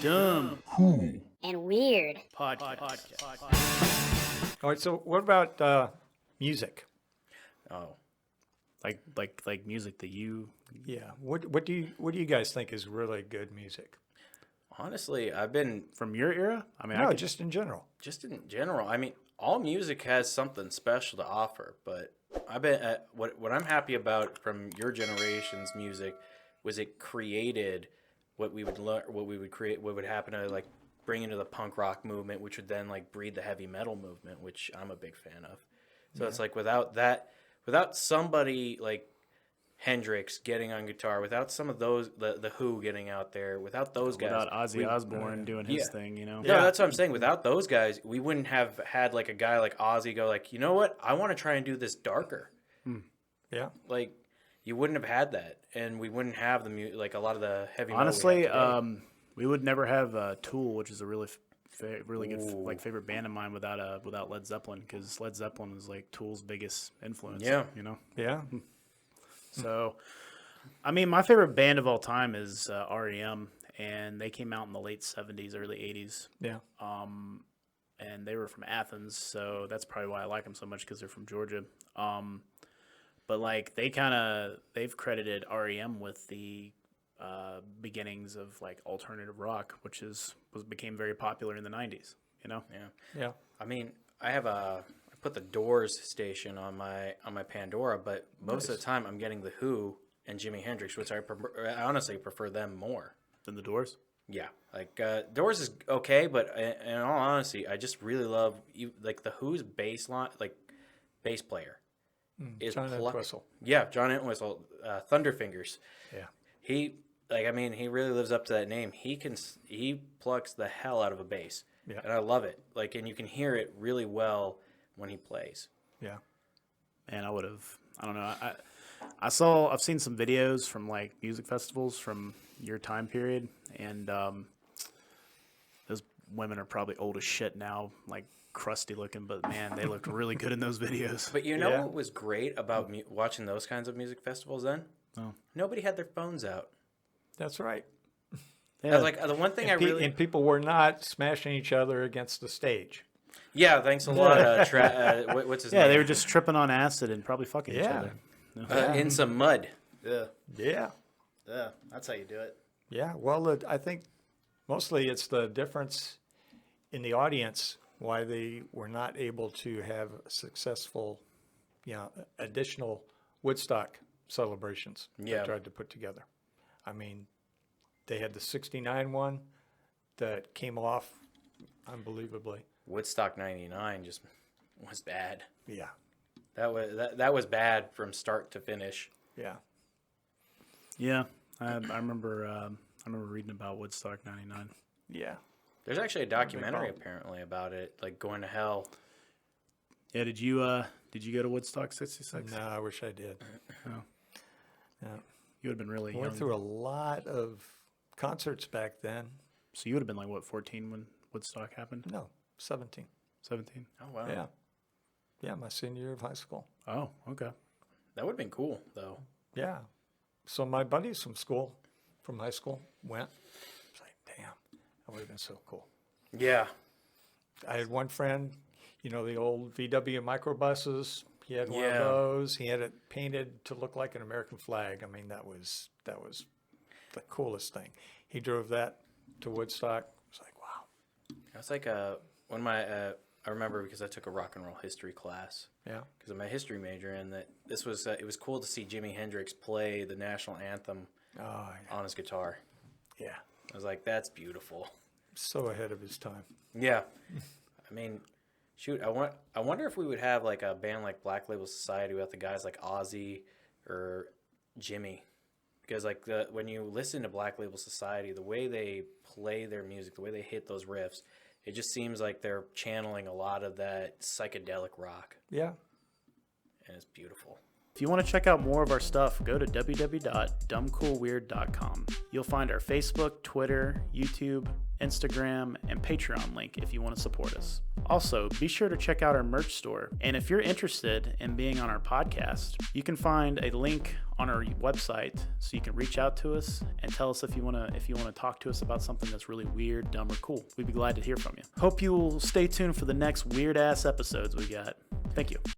Dumb and weird. podcast. All right, so what about music? Oh, like music that you. Yeah, what do you guys think is really good music? Honestly, I've been From your era? I mean, No, just in general. just in general. I mean, all music has something special to offer, but I've been what I'm happy about from your generation's music was it created what we would learn, what we would create, what would happen to like bring into the punk rock movement, which would then like breed the heavy metal movement, which I'm a big fan of. So it's like without somebody like Hendrix getting on guitar, without some of those, the Who getting out there, without those guys, without Ozzy Osbourne doing his Yeah. thing, you know? No, that's what I'm saying. Without those guys, we wouldn't have had like a guy like Ozzy go like, you know what? I want to try and do this darker. Yeah, Like, you wouldn't have had that, and we wouldn't have the like a lot of the heavy. metal we Honestly, have today. we would never have Tool, which is a really really good like favorite band of mine without Led Zeppelin, because Led Zeppelin is like Tool's biggest influence. Yeah. You know. yeah. So, I mean, my favorite band of all time is REM, and they came out in the late '70s, early '80s. Yeah. And they were from Athens, so that's probably why I like them so much, because they're from Georgia. But like they've credited REM with the beginnings of like alternative rock, which became very popular in the '90s. You know, Yeah. I mean, I put the Doors station on my Pandora, but most of the time I'm getting the Who and Jimi Hendrix, which I honestly prefer them more. then the Doors. Yeah, like Doors is okay, but in all honesty, I just really love like the Who's bass line, like bass player is John Entwistle. Yeah, John Entwistle, Thunderfingers. Yeah. He he really lives up to that name. He plucks the hell out of a bass, Yeah. and I love it. Like, and you can hear it really well when he plays. Yeah. And I don't know. I've seen some videos from like music festivals from your time period, and those women are probably old as shit now, like crusty looking, but man, they looked really good in those videos. But you know Yeah. what was great about watching those kinds of music festivals then? Oh. Nobody had their phones out. That's right. Yeah, Like the one thing And, I really and people were not smashing each other against the stage. Yeah, thanks a lot. What's his name? they were just tripping on acid and probably fucking each Yeah. other. In some mud. Yeah. That's how you do it. Yeah. Well, I think mostly it's the difference in the audience why they were not able to have successful, additional Woodstock celebrations Yeah. they tried to put together. I mean, they had the '69 one that came off unbelievably. Woodstock '99 just was bad. Yeah. That was bad from start to finish. Yeah. Yeah, I remember reading about Woodstock '99. Yeah. There's actually a documentary problem. apparently about it, like going to hell. Yeah, did you go to Woodstock '66? No, I wish I did. Oh. Yeah. You would have been really I young. went through a lot of concerts back then. So you would have been like what, 14 when Woodstock happened? No, 17. 17. Oh wow, Yeah. Yeah, my senior year of high school. Oh, okay. that would have been cool though. Yeah. So my buddies from high school went. It's like, damn, that would have been so cool. Yeah, I had one friend, the old VW microbuses. He had one Yeah. of those. He had it painted to look like an American flag. I mean, that was the coolest thing. He drove that to Woodstock. It was like, wow. that's like one of my. I remember because I took a rock and roll history class. Yeah. Because of my history major, and that this was it was cool to see Jimi Hendrix play the national anthem Oh, on his guitar. yeah. I was like, that's beautiful. So ahead of his time. Yeah, I mean, shoot, I wonder if we would have like a band like Black Label Society without the guys like Ozzy or Jimmy, because like when you listen to Black Label Society, the way they play their music, the way they hit those riffs, it just seems like they're channeling a lot of that psychedelic rock, Yeah. and it's beautiful. If you want to check out more of our stuff, go to www.dumbcoolweird.com. You'll find our Facebook, Twitter, YouTube, Instagram, and Patreon link if you want to support us. Also, be sure to check out our merch store. And if you're interested in being on our podcast, you can find a link on our website so you can reach out to us and tell us if you want to talk to us about something that's really weird, dumb, or cool. We'd be glad to hear from you. Hope you will stay tuned for the next weird ass episodes we got. Thank you.